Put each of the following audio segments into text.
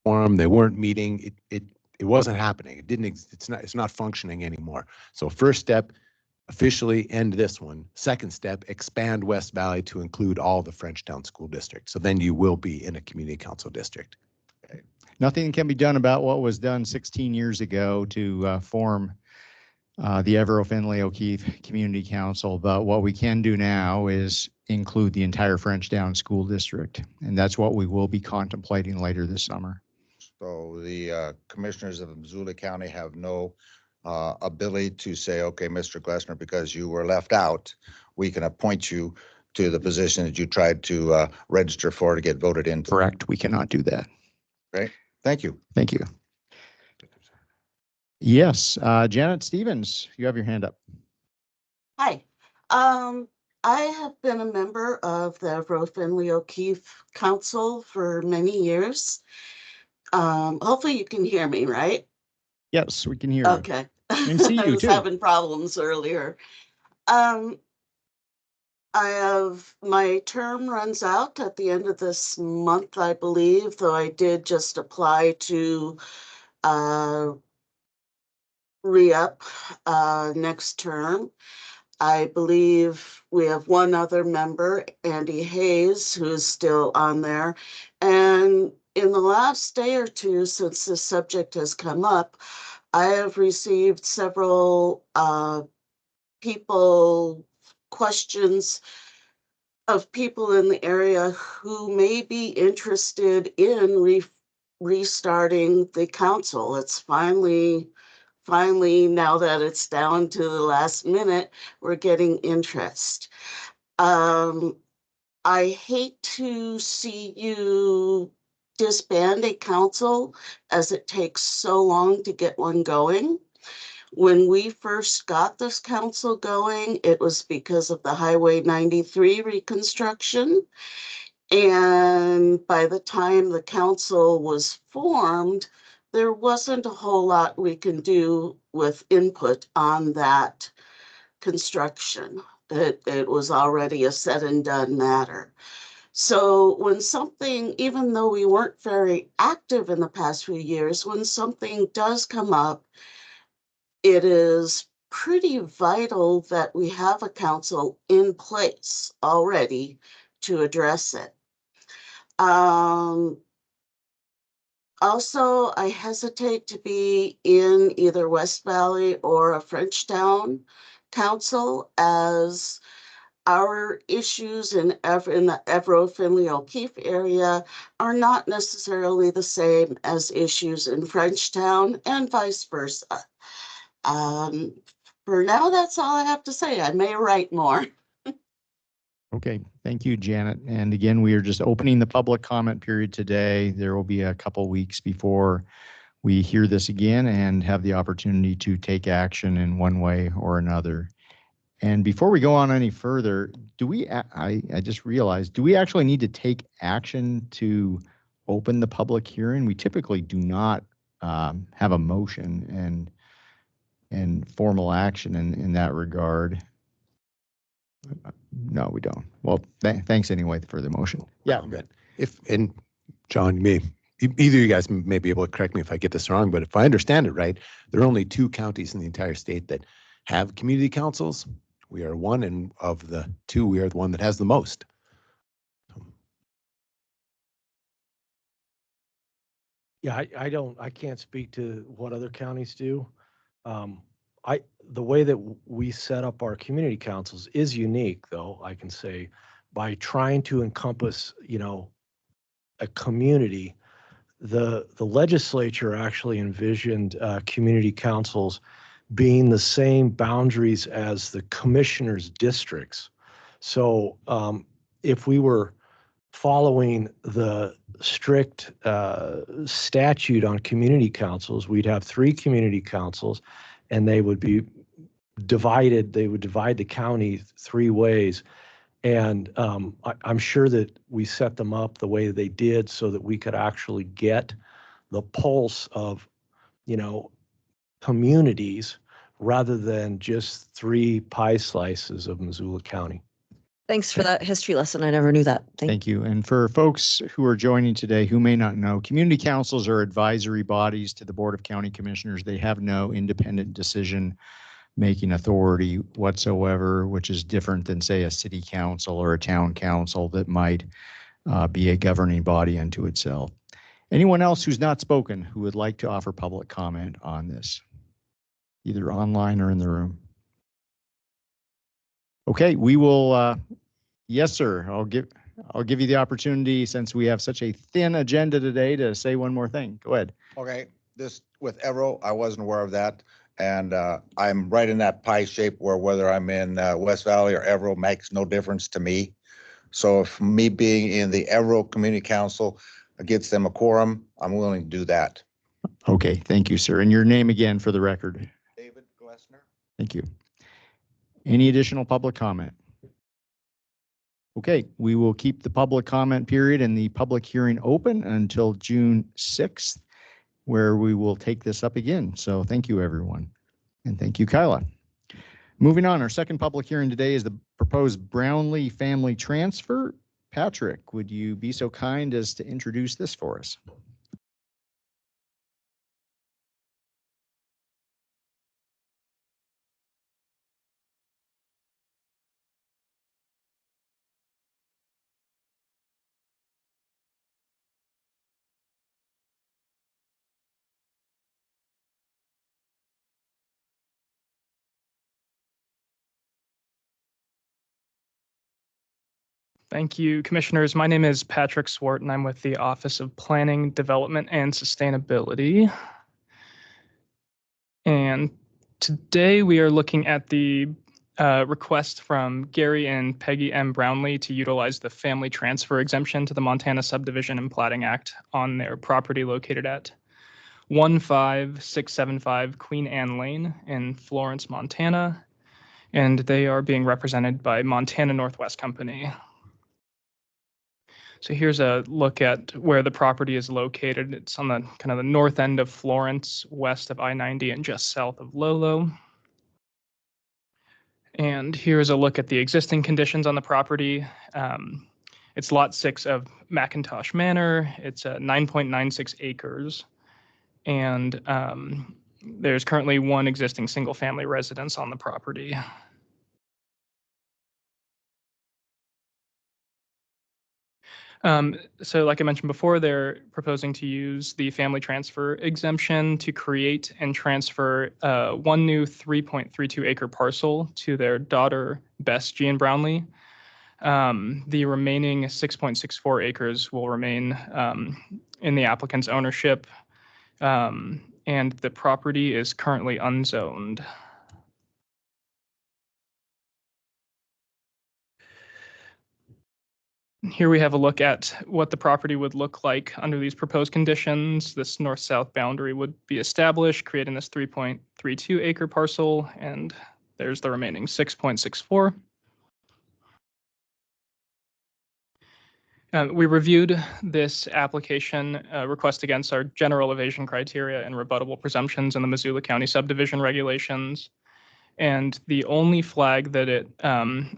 quorum. They weren't meeting. It wasn't happening. It didn't. It's not functioning anymore. So first step, officially end this one. Second step, expand West Valley to include all the Frenchtown School District. So then you will be in a community council district. Okay. Nothing can be done about what was done 16 years ago to form the Evero-Findlay O'Keefe Community Council, but what we can do now is include the entire Frenchtown School District, and that's what we will be contemplating later this summer. So the commissioners of Missoula County have no ability to say, okay, Mr. Glessner, because you were left out, we can appoint you to the position that you tried to register for to get voted into. Correct. We cannot do that. Great. Thank you. Thank you. Yes, Janet Stevens, you have your hand up. Hi. I have been a member of the Evero-Findlay O'Keefe Council for many years. Hopefully you can hear me, right? Yes, we can hear Okay. you. And see I you was too. having problems earlier. My term runs out at the end of this month, I believe, though I did just apply to re-up next term. I believe we have one other member, Andy Hayes, who's still on there. And in the last day or two, since this subject has come up, I have received several questions of people in the area who may be interested in restarting the council. It's finally, now that it's down to the last minute, we're getting interest. I hate to see you disband a council as it takes so long to get one going. When we first got this council going, it was because of the Highway 93 reconstruction. And by the time the council was formed, there wasn't a whole lot we can do with input on that construction. It was already a said and done matter. So when something, even though we weren't very active in the past few years, when something does come up, it is pretty vital that we have a council in place already to address it. Also, I hesitate to be in either West Valley or a Frenchtown council, as our issues in the Evero-Findlay O'Keefe area are not necessarily the same as issues in Frenchtown, and vice versa. For now, that's all I have to say. I may write more. Okay, thank you, Janet. And again, we are just opening the public comment period today. There will be a couple weeks before we hear this again and have the opportunity to take action in one way or another. And before we go on any further, do we, I just realized, do we actually need to take action to open the public hearing? We typically do not have a motion and formal action in that regard. No, we don't. Well, thanks anyway for the motion. Yeah. Good. And John, either of you guys may be able to correct me if I get this wrong, but if I understand it right, there are only 2 counties in the entire state that have community councils. We are one, and of the 2, we are the one that has the most. Yeah, I can't speak to what other counties do. The way that we set up our community councils is unique, though, I can say, by trying to encompass, a community. The legislature actually envisioned community councils being the same boundaries as the commissioners' districts. So if we were following the strict statute on community councils, we'd have 3 community councils, and they would be divided. They would divide the county 3 ways. And I'm sure that we set them up the way they did so that we could actually get the pulse of, communities rather than just 3 pie slices of Missoula County. Thanks for that history lesson. I never knew that. Thank you. And for folks who are joining today who may not know, community councils are advisory bodies to the Board of County Commissioners. They have no independent decision-making authority whatsoever, which is different than, say, a city council or a town council that might be a governing body unto itself. Anyone else who's not spoken who would like to offer public comment on this, either online or in the room? Okay, we will, yes, sir. I'll give you the opportunity, since we have such a thin agenda today, to say one more thing. Go ahead. Okay, this with Evero, I wasn't aware of that. And I'm right in that pie shape where whether I'm in West Valley or Evero makes no difference to me. So if me being in the Evero Community Council gets them a quorum, I'm willing to do that. Okay, thank you, sir. And your name again for the record. David Glessner. Thank you. Any additional public comment? Okay, we will keep the public comment period and the public hearing open until June 6th, where we will take this up again. So thank you, everyone. And thank you, Kyla. Moving on, our second public hearing today is the proposed Brownlee family transfer. Patrick, would you be so kind as to introduce this for us? Thank you, Commissioners. My name is Patrick Swart, and I'm with the Office of Planning, Development, and Sustainability. And today we are looking at the request from Gary and Peggy M. Brownlee to utilize the family transfer exemption to the Montana Subdivision and Plating Act on their property located at 15675 Queen Anne Lane in Florence, Montana. And they are being represented by Montana Northwest Company. So here's a look at where the property is located. It's on the kind of the north end of Florence, west of I-90 and just south of Lolo. And here's a look at the existing conditions on the property. It's lot 6 of McIntosh Manor. It's 9.96 acres. And there's currently one existing single-family residence on the property. So like I mentioned before, they're proposing to use the family transfer exemption to create and transfer one new 3.32 acre parcel to their daughter, Bess Jean Brownlee. The remaining 6.64 acres will remain in the applicant's ownership, and the property is currently unzoned. Here we have a look at what the property would look like under these proposed conditions. This north-south boundary would be established, creating this 3.32 acre parcel, and there's the remaining 6.64. We reviewed this application request against our general evasion criteria and rebuttable presumptions in the Missoula County subdivision regulations. And the only flag that it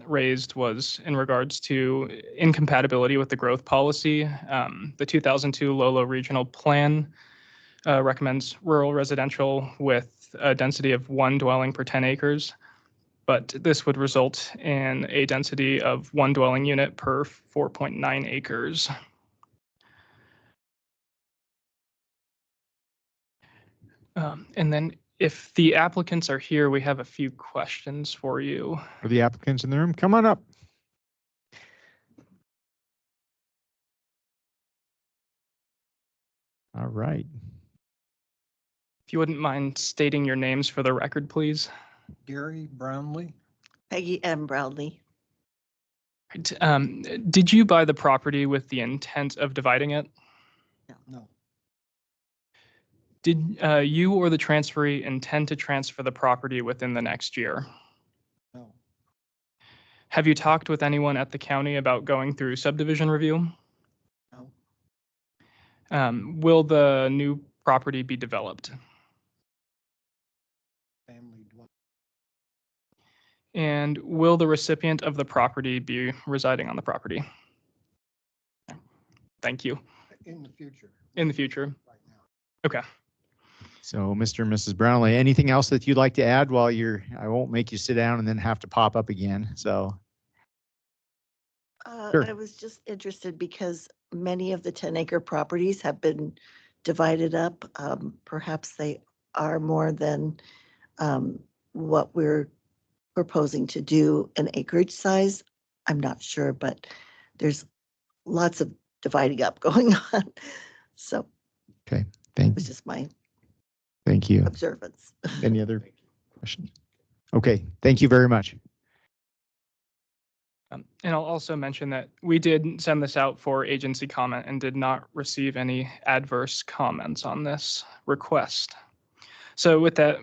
raised was in regards to incompatibility with the growth policy. The 2002 Lolo Regional Plan recommends rural residential with a density of 1 dwelling per 10 acres, but this would result in a density of 1 dwelling unit per 4.9 acres. And then if the applicants are here, we have a few questions for you. For the applicants in the room, come on up. All right. If you wouldn't mind stating your names for the record, please. Gary Brownlee. Peggy M. Brownlee. Right. Did you buy the property with the intent of dividing it? No. Did you or the transferee intend to transfer the property within the next year? No. Have you talked with anyone at the county about going through subdivision review? No. Will the new property be developed? Family dwelling. And will the recipient of the property be residing on the property? Thank you. In the future. In the future. Right now. Okay. So Mr. and Mrs. Brownlee, anything else that you'd like to add while I won't make you sit down and then have to pop up again. So, Sure. I was just interested because many of the 10-acre properties have been divided up. Perhaps they are more than what we're proposing to do an acreage size. I'm not sure, but there's lots of dividing up going on. So it thank was just my you. observance. Any other questions? Okay, thank you very much. And I'll also mention that we did send this out for agency comment and did not receive any adverse comments on this request. So with that,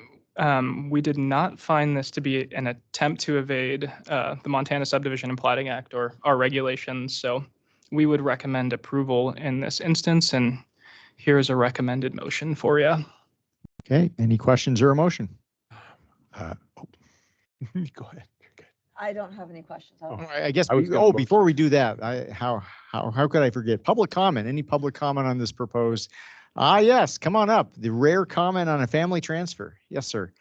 we did not find this to be an attempt to evade the Montana Subdivision and Plating Act or our regulations. So we would recommend approval in this instance, and here's a recommended motion for you. Okay, any questions or a motion? Oh. Go ahead. You're good. I don't have any questions. I guess, I was gonna vote before we do that, how could I forget? Public comment, any public comment on this proposed? Yes, come on up. The rare comment on a family transfer. Yes, sir.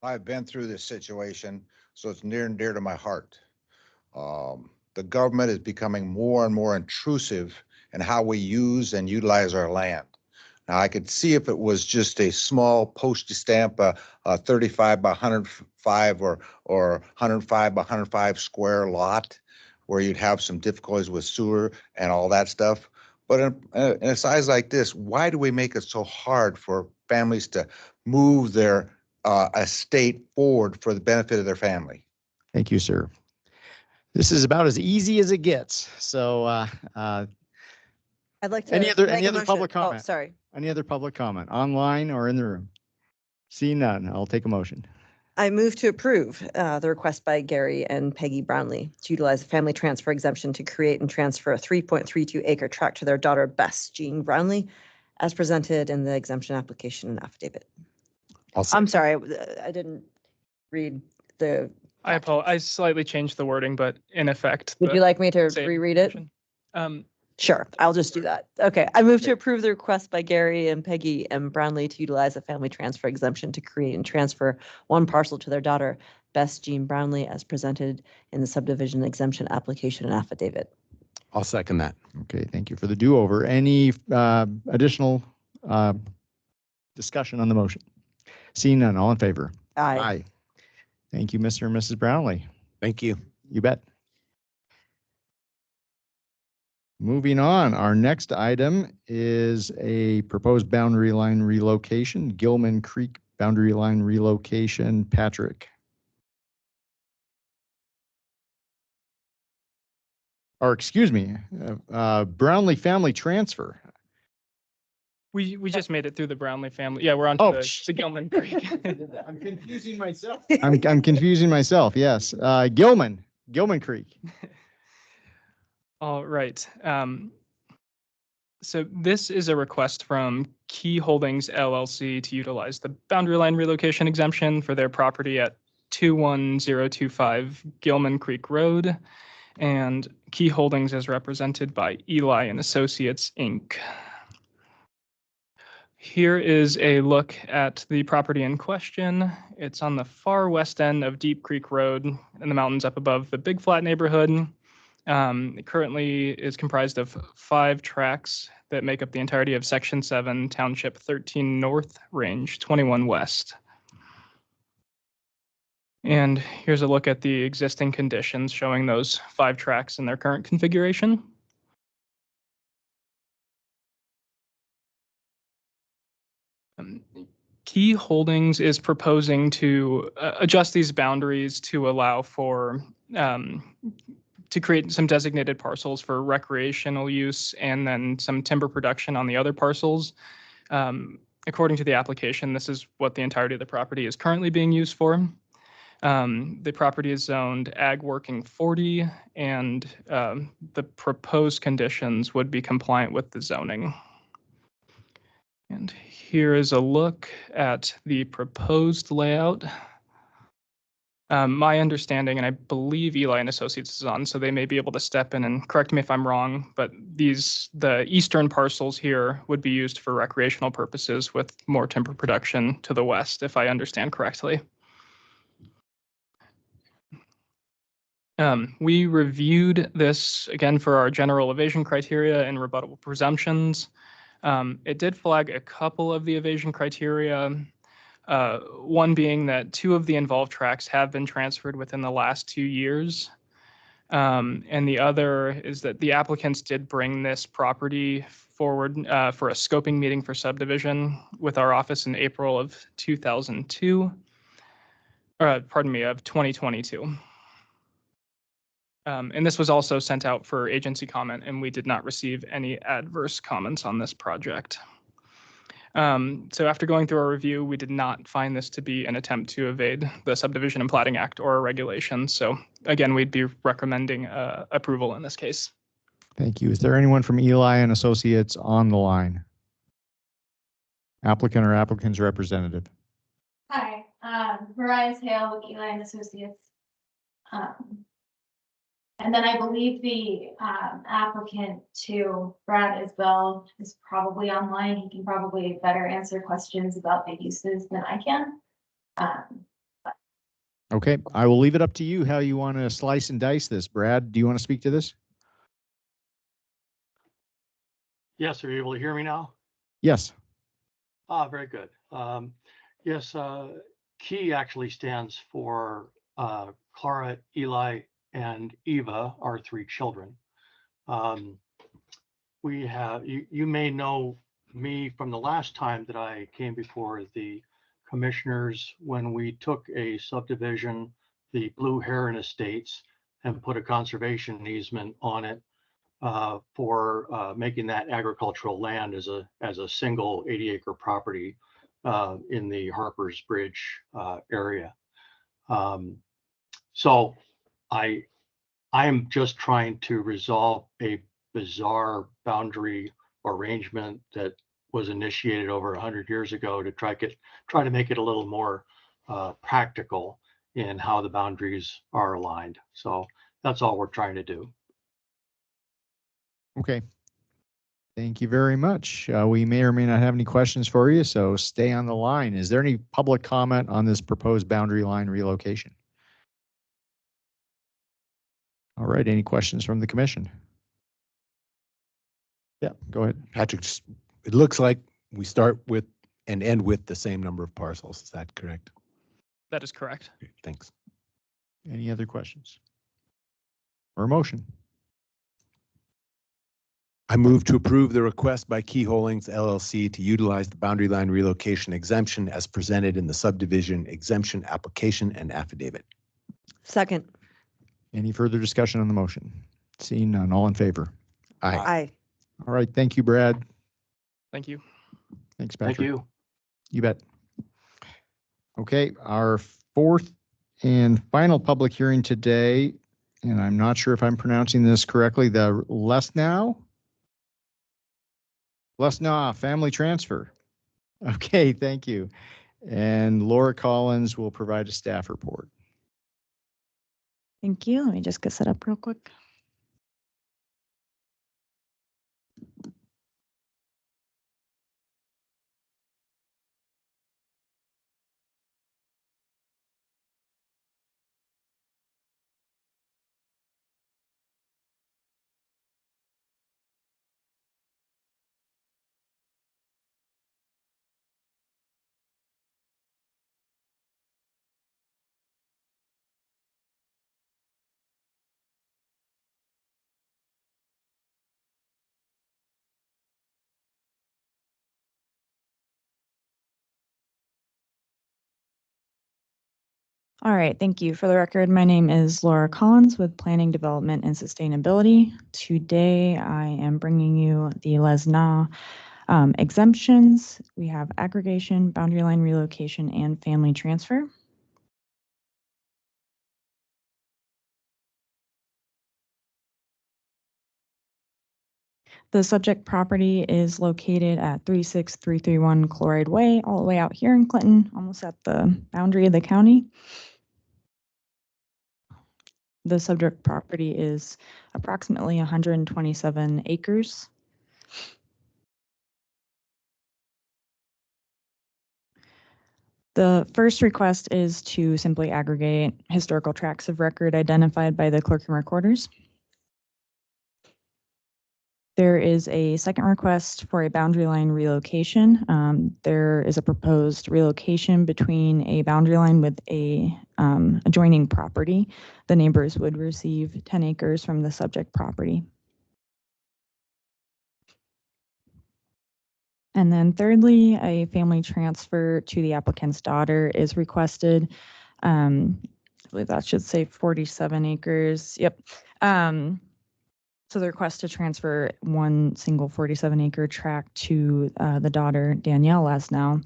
I've been through this situation, so it's near and dear to my heart. The government is becoming more and more intrusive in how we use and utilize our land. Now, I could see if it was just a small postage stamp, 35 by 105 or 105 by 105 square lot, where you'd have some difficulties with sewer and all that stuff. But in a size like this, why do we make it so hard for families to move their estate forward for the benefit of their family? Thank you, sir. This is about as easy as it gets. So, I'd like to. Any other make a public motion. Oh, comment? sorry. any other public comment online or in the room? Seeing none, I'll take a motion. I move to approve the request by Gary and Peggy Brownlee to utilize a family transfer exemption to create and transfer a 3.32 acre tract to their daughter Bess Jean Brownlee as presented in the exemption application and affidavit. I'm sorry, I didn't read the. I slightly changed the wording, but in effect. Would the you like me to same reread it? motion. Sure, I'll just do that. Okay, I move to approve the request by Gary and Peggy M. Brownlee to utilize a family transfer exemption to create and transfer one parcel to their daughter, Bess Jean Brownlee, as presented in the subdivision exemption application and affidavit. I'll second that. Okay, thank you for the do-over. Any additional discussion on the motion? Seeing none, all in favor? Aye. Thank you, Mr. and Mrs. Brownlee. Thank you. You bet. Moving on, our next item is a proposed boundary line relocation, Gilman Creek boundary line relocation. Patrick. Or excuse me, Brownlee family transfer. We just made it through the Brownlee family. Yeah, we're on Oh, to the Gilman Creek. I'm confusing myself. I'm confusing myself, yes. Gilman Creek. All right. So this is a request from Key Holdings LLC to utilize the boundary line relocation exemption for their property at 21025 Gilman Creek Road. And Key Holdings is represented by Eli and Associates, Inc. Here is a look at the property in question. It's on the far west end of Deep Creek Road in the mountains up above the Big Flat neighborhood. It currently is comprised of 5 tracts that make up the entirety of Section 7, Township 13 North, Range 21 West. And here's a look at the existing conditions showing those 5 tracts in their current configuration. Key Holdings is proposing to adjust these boundaries to allow for to create some designated parcels for recreational use and then some timber production on the other parcels. According to the application, this is what the entirety of the property is currently being used for. The property is zoned Ag Working 40, and the proposed conditions would be compliant with the zoning. And here is a look at the proposed layout. My understanding, and I believe Eli and Associates is on, so they may be able to step in and correct me if I'm wrong, but the eastern parcels here would be used for recreational purposes with more timber production to the west, if I understand correctly. We reviewed this again for our general evasion criteria and rebuttable presumptions. It did flag a couple of the evasion criteria. One being that 2 of the involved tracks have been transferred within the last 2 years. And the other is that the applicants did bring this property forward for a scoping meeting for subdivision with our office in April of 2022, of 2022. And this was also sent out for agency comment, and we did not receive any adverse comments on this project. So after going through our review, we did not find this to be an attempt to evade the Subdivision and Plating Act or a regulation. So again, we'd be recommending approval in this case. Thank you. Is there anyone from Eli and Associates on the line? Applicant or applicant's representative? Hi, Mariah Hale with Eli and Associates. And then I believe the applicant to Brad Isbell is probably online. He can probably better answer questions about the uses than I can. Okay, I will leave it up to you how you want to slice and dice this. Brad, do you want to speak to this? Yes, are you able to hear me now? Yes. Very good. Yes, KEY actually stands for Clara, Eli, and Eva, our 3 children. We have, you may know me from the last time that I came before the commissioners when we took a subdivision, the Blue Heron Estates, and put a conservation easement on it for making that agricultural land as a single 80-acre property in the Harper's Bridge area. So I am just trying to resolve a bizarre boundary arrangement that was initiated over 100 years ago to try to make it a little more practical in how the boundaries are aligned. So that's all we're trying to do. Okay. Thank you very much. We may or may not have any questions for you, so stay on the line. Is there any public comment on this proposed boundary line relocation? All right, any questions from the commission? Yeah, go ahead. Patrick, it looks like we start with and end with the same number of parcels. Is that correct? That is correct. Okay, thanks. Any other questions? Or a motion? I move to approve the request by Key Holdings LLC to utilize the boundary line relocation exemption as presented in the subdivision exemption application and affidavit. Second. Any further discussion on the motion? Seeing none, all in favor? Aye. Aye. All right, thank you, Brad. Thank you. Thanks, Patrick. Thank you. You bet. Okay, our 4th and final public hearing today, and I'm not sure if I'm pronouncing this correctly, the Lesnau family transfer. Okay, thank you. And Laura Collins will provide a staff report. Thank you. Let me just get set up real quick. All right, thank you. For the record, my name is Laura Collins with Planning, Development, and Sustainability. Today, I am bringing you the Lesnau exemptions. We have aggregation, boundary line relocation, and family transfer. The subject property is located at 36331 Chloride Way, all the way out here in Clinton, almost at the boundary of the county. The subject property is approximately 127 acres. The first request is to simply aggregate historical tracts of record identified by the clerk and recorders. There is a second request for a boundary line relocation. There is a proposed relocation between a boundary line with a adjoining property. The neighbors would receive 10 acres from the subject property. And then thirdly, a family transfer to the applicant's daughter is requested. I believe that should say 47 acres. Yep. So the request to transfer one single 47-acre tract to the daughter, Danielle Lesnow,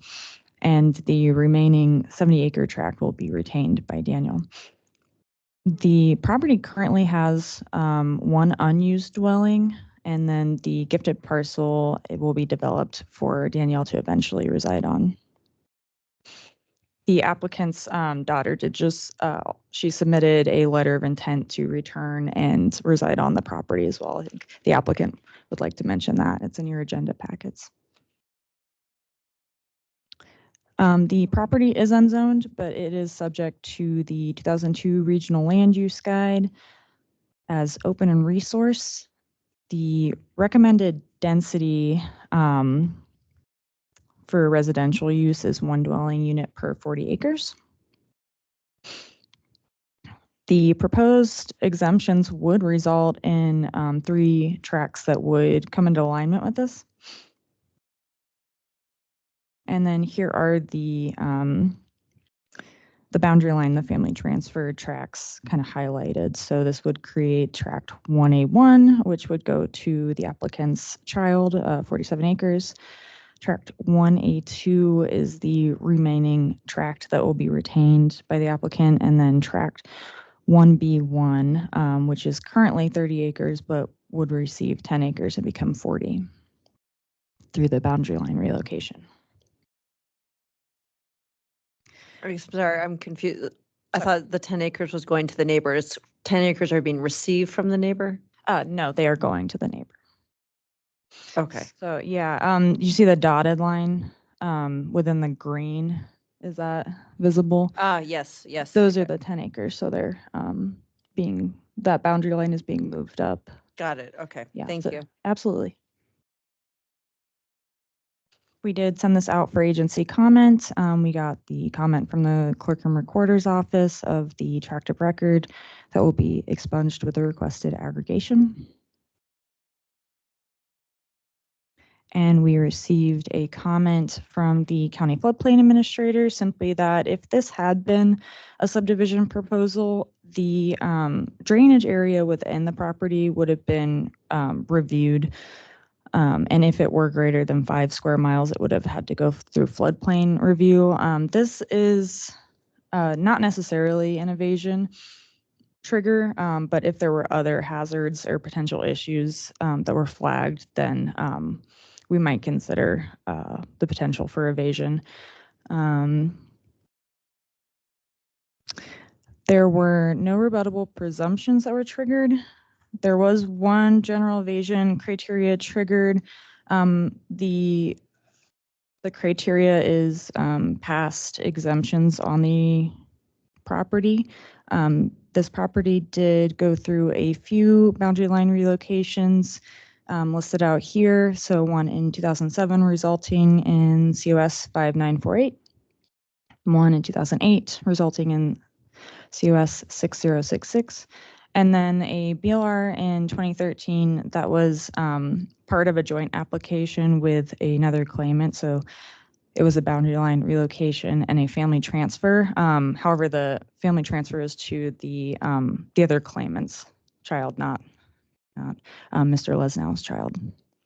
and the remaining 70-acre tract will be retained by Daniel. The property currently has one unused dwelling, and then the gifted parcel, it will be developed for Danielle to eventually reside on. The applicant's daughter did just, she submitted a letter of intent to return and reside on the property as well. I think the applicant would like to mention that. It's in your agenda packets. The property is unzoned, but it is subject to the 2002 Regional Land Use Guide as open and resource. The recommended density for residential use is one dwelling unit per 40 acres. The proposed exemptions would result in 3 tracts that would come into alignment with this. And then here are the boundary line, the family transfer tracts kind of highlighted. So this would create tract 1A1, which would go to the applicant's child, 47 acres. Tract 1A2 is the remaining tract that will be retained by the applicant, and then tract 1B1, which is currently 30 acres, but would receive 10 acres and become 40 through the boundary line relocation. I'm sorry, I'm confused. I thought the 10 acres was going to the neighbors. 10 acres are being received from the neighbor? No, they are going to the neighbor. Okay. So yeah, you see the dotted line within the green. Is that visible? Yes, yes. Those are the 10 acres. So they're that boundary line is being moved up. Got it. Okay. Yeah, Thank so you. Absolutely. We did send this out for agency comment. We got the comment from the clerk and recorder's office of the tract of record that will be expunged with the requested aggregation. And we received a comment from the county floodplain administrator simply that if this had been a subdivision proposal, the drainage area within the property would have been reviewed. And if it were greater than 5 square miles, it would have had to go through floodplain review. This is not necessarily an evasion trigger, but if there were other hazards or potential issues that were flagged, then we might consider the potential for evasion. There were no rebuttable presumptions that were triggered. There was one general evasion criteria triggered. The criteria is past exemptions on the property. This property did go through a few boundary line relocations listed out here. So one in 2007 resulting in COS 5948, one in 2008 resulting in COS 6066, and then a BLR in 2013 that was part of a joint application with another claimant. So it was a boundary line relocation and a family transfer. However, the family transfer is to the other claimant's child, not Mr. Lesnow's child.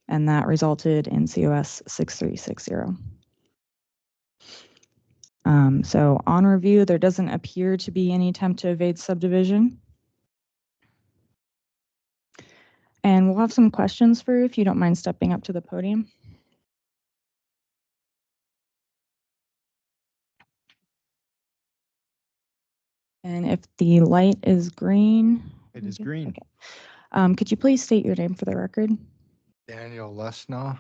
And that resulted in COS 6360. So on review, there doesn't appear to be any attempt to evade subdivision. And we'll have some questions for you if you don't mind stepping up to the podium. And if the light is green. It is okay, green. Okay. Could you please state your name for the record? Daniel Lesnaw.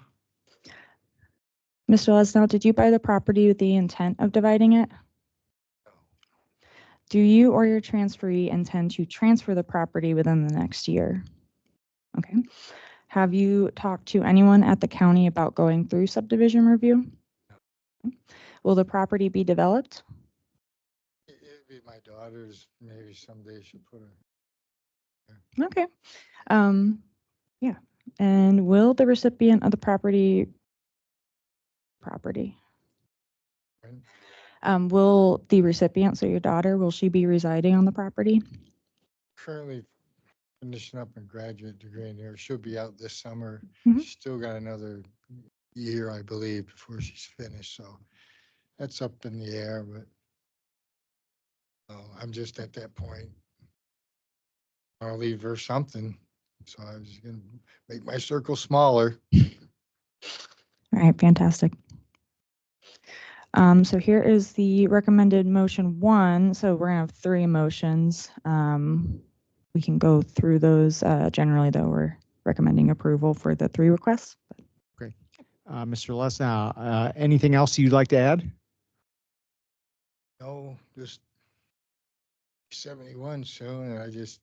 Mr. Lesnow, did you buy the property with the intent of dividing it? Do you or your transferee intend to transfer the property within the next year? Okay. Have you talked to anyone at the county about going through subdivision review? Will the property be developed? It'd be my daughter's, maybe someday she'll put her. Okay. Yeah. And will the recipient of the property will the recipient, so your daughter, will she be residing on the property? Currently finishing up a graduate degree in here. She'll be out this summer. Mhm. She's still got another year, I believe, before she's finished, so that's up in the air, but I'm just at that point. I'll leave her something, so I was gonna make my circle smaller. All right, fantastic. So here is the recommended motion 1. So we're gonna have 3 motions. We can go through those. Generally, though, we're recommending approval for the 3 requests. Okay. Mr. Lesnow, anything else you'd like to add? No, just 71 soon, and if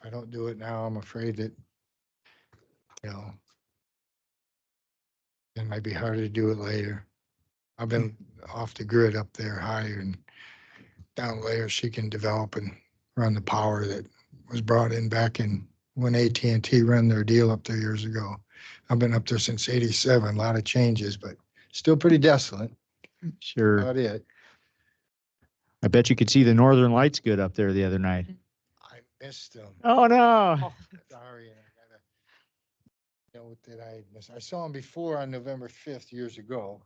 I don't do it now, I'm afraid that, it might be harder to do it later. I've been off the grid up there higher, and down layer she can develop and run the power that was brought in back in when AT&T ran their deal up there years ago. I've been up there since '87, a lot of changes, but still pretty desolate. Sure. About it. I bet you could see the northern lights good up there the other night. I missed them. Oh, no. Sorry, and I gotta note that I missed. I saw them before on November 5th years ago.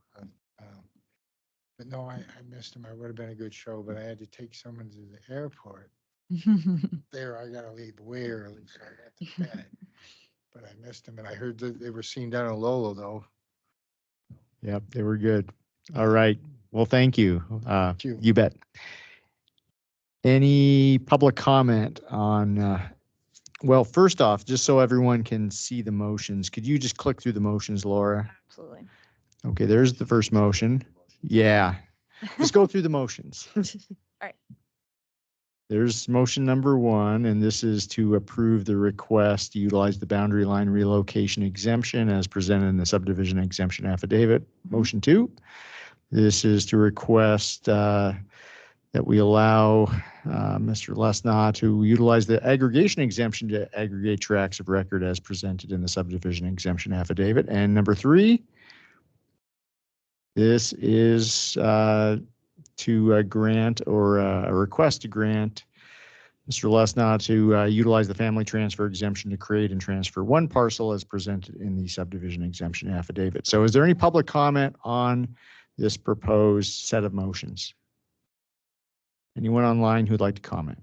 But no, I missed them. I would have been a good show, but I had to take someone to the airport. There, I gotta leave way early, so I got to bed. But I missed them, and I heard that they were seen down in Lolo, though. Yep, they were good. All right. Well, thank you. you. You bet. Any public comment on, well, first off, just so everyone can see the motions, could you just click through the motions, Laura? Absolutely. Okay, there's the first motion. Yeah. Let's go through the motions. All right. There's motion number 1, and this is to approve the request to utilize the boundary line relocation exemption as presented in the subdivision exemption affidavit. Motion 2, this is to request that we allow Mr. Lesnaw to utilize the aggregation exemption to aggregate tracts of record as presented in the subdivision exemption affidavit. And number 3, this is to grant or a request to grant Mr. Lesnaw to utilize the family transfer exemption to create and transfer 1 parcel as presented in the subdivision exemption affidavit. So is there any public comment on this proposed set of motions? Anyone online who'd like to comment?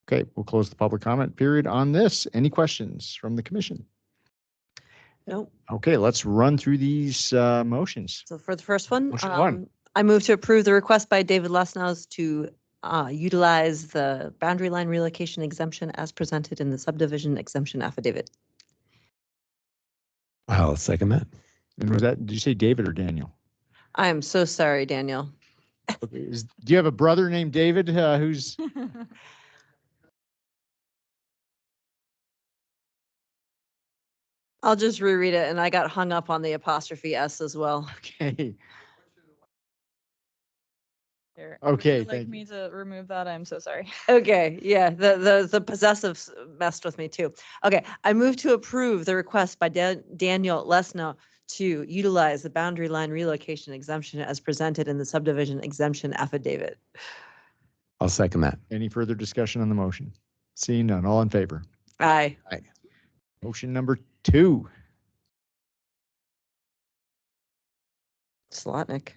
Okay, we'll close the public comment period on this. Any questions from the commission? Nope. Okay, let's run through these motions. So for the first one, Motion 1. I move to approve the request by David Lesnow to utilize the boundary line relocation exemption as presented in the subdivision exemption affidavit. I'll second that. And was that, did you say David or Daniel? I am so sorry, Daniel. Okay, do you have a brother named David who's? I'll just reread it, and I got hung up on the apostrophe S as well. Okay. Here, Okay, would you like thank me to remove that? I'm so sorry. Okay, yeah, the possessive messed with me too. Okay, I move to approve the request by Daniel Lesnow to utilize the boundary line relocation exemption as presented in the subdivision exemption affidavit. I'll second that. Any further discussion on the motion? Seeing none, all in favor? Aye. Motion number 2. Slotnick.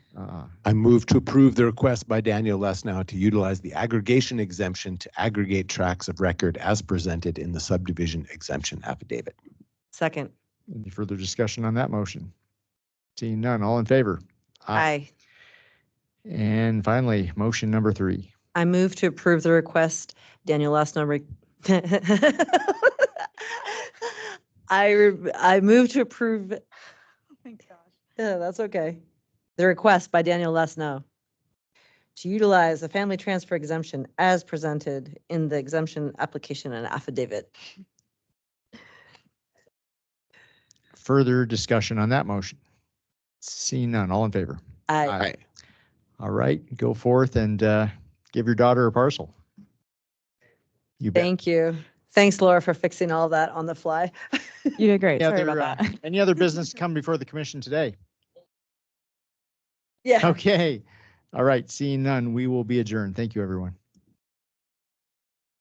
I move to approve the request by Daniel Lesnow to utilize the aggregation exemption to aggregate tracts of record as presented in the subdivision exemption affidavit. Second. Any further discussion on that motion? Seeing none, all in favor? Aye. And finally, motion number 3. I move to approve the request Daniel Lesno. I move to approve. Oh my gosh. Yeah, that's okay. The request by Daniel Lesno to utilize the family transfer exemption as presented in the exemption application and affidavit. Further discussion on that motion? Seeing none, all in favor? I, All right, go forth and give your daughter a parcel. You bet. thank you. Thanks, Laura, for fixing all that on the fly. You did great. Any Sorry other, about that. any other business come before the commission today? Yeah. Okay. All right, seeing none, we will be adjourned. Thank you, everyone.